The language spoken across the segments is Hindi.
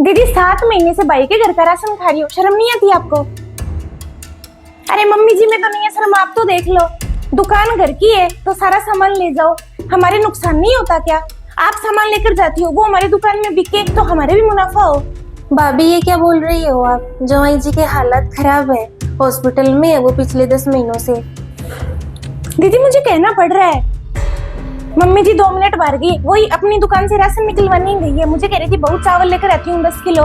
दीदी 7 महीने से भाई के घर का राशन खा रही हो, शर्म नहीं आती आपको? अरे मम्मी जी में तो नहीं है शर्म, आप तो देख लो, दुकान घर की है तो सारा सामान ले जाओ, हमारे नुकसान नहीं होता क्या? आप सामान लेकर जाती हो, वो हमारी दुकान में बिके तो हमारे भी मुनाफा हो। भाभी ये क्या बोल रही हो आप? जवाई जी के हालत खराब है, हॉस्पिटल में है वो पिछले 10 महीनों से। दीदी मुझे कहना पड़ रहा है, मम्मी जी 2 मिनट बाहर गई, वही अपनी दुकान से राशन निकलवाने गई है, मुझे कह रही थी बहुत चावल लेकर आती हूँ 10 किलो।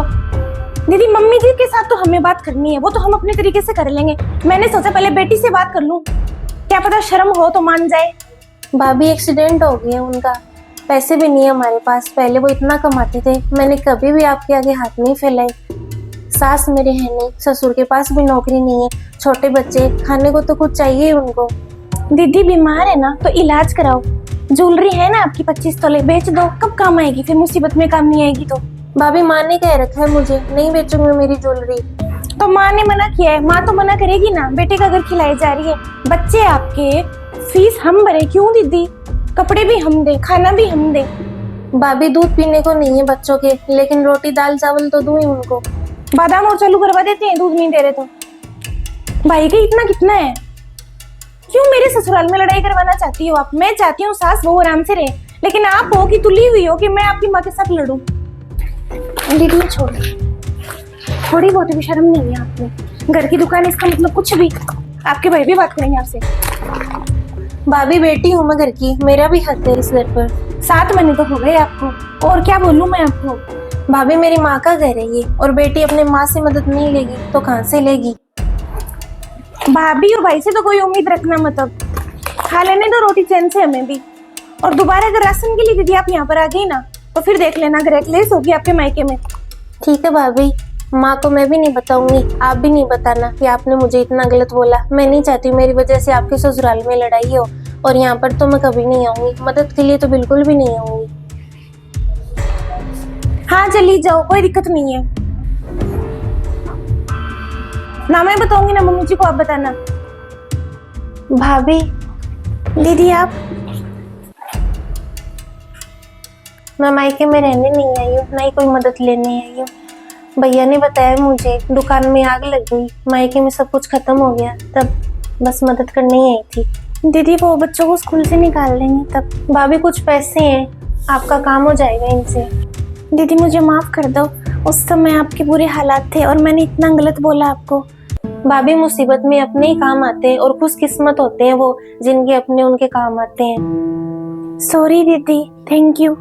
दीदी मम्मी जी के साथ तो हमें बात करनी है, वो तो हम अपने तरीके से कर लेंगे, मैंने सोचा पहले बेटी से बात कर लूं, क्या पता शर्म हो तो मान जाए। भाभी एक्सीडेंट हो गया उनका, पैसे भी नहीं है हमारे पास, पहले वो इतना कमाते थे, मैंने कभी भी आपके आगे हाथ नहीं फैलाए। सास मेरे है नहीं, ससुर के पास भी नौकरी नहीं है, छोटे बच्चे, खाने को तो कुछ चाहिए ही उनको। दीदी बीमार है ना तो इलाज कराओ, ज्वेलरी है ना आपकी 25 तोले, बेच दो, कब काम आएगी, फिर मुसीबत में काम नहीं आएगी तो। भाभी माँ ने कह रखा है मुझे नहीं बेचूंगी मेरी ज्वेलरी। तो माँ ने मना किया है, माँ तो मना करेगी ना, बेटे का घर खिलाई जा रही है, बच्चे आपके, फीस हम भरे, क्यों दीदी? कपड़े भी हम दे, खाना भी हम दे। भाभी दूध पीने को नहीं है बच्चों के, लेकिन रोटी दाल चावल तो दूं ही उनको। बादाम और चालू करवा देते हैं, दूध नहीं दे रहे तो। भाई के इतना कितना है, क्यों मेरे ससुराल में लड़ाई करवाना चाहती हो आप? मैं चाहती हूँ सास बहू आराम से रहे, लेकिन आप हो कि तुली हुई हो कि मैं आपकी माँ के साथ लड़ूं। दीदी छोड़, थोड़ी बहुत भी शर्म नहीं है आपने? घर की दुकान इसका मतलब कुछ भी। आपके भाई भी बात करेंगे आपसे। भाभी बेटी हूँ मैं घर की, मेरा भी हक है इस घर पर। 7 महीने तो हो गए आपको, और क्या बोलूं मैं आपको? भाभी मेरी माँ का घर है ये, और बेटी अपने माँ से मदद नहीं लेगी तो कहाँ से लेगी? भाभी और भाई से तो कोई उम्मीद रखना मत, अब खा लेने दो रोटी चैन से हमें भी। और दोबारा अगर राशन के लिए दीदी आप यहाँ पर आ गई ना तो फिर देख लेना, अगर क्लेश होगी आपके मायके में। ठीक है भाभी, माँ को मैं भी नहीं बताऊंगी, आप भी नहीं बताना कि आपने मुझे इतना गलत बोला। मैं नहीं चाहती मेरी वजह से आपके ससुराल में लड़ाई हो, और यहाँ पर तो मैं कभी नहीं आऊंगी, मदद के लिए तो बिल्कुल भी नहीं आऊंगी। हाँ चली जाओ, कोई दिक्कत नहीं है ना, मैं बताऊंगी ना मम्मी जी को, आप बताना। भाभी दीदी आप, मैं मायके में रहने नहीं आई हूँ, ना ही कोई मदद लेने आई हूँ। भैया ने बताया मुझे दुकान में आग लग गई, मायके में सब कुछ खत्म हो गया, तब बस मदद करने ही आई थी। दीदी वो बच्चों को स्कूल से निकाल लेंगे तब। भाभी कुछ पैसे हैं, आपका काम हो जाएगा इनसे। दीदी मुझे माफ कर दो, उस समय आपके बुरे हालात थे और मैंने इतना गलत बोला आपको। भाभी मुसीबत में अपने ही काम आते हैं, और खुशकिस्मत होते हैं वो जिनके अपने उनके काम आते हैं। सॉरी दीदी, थैंक यू।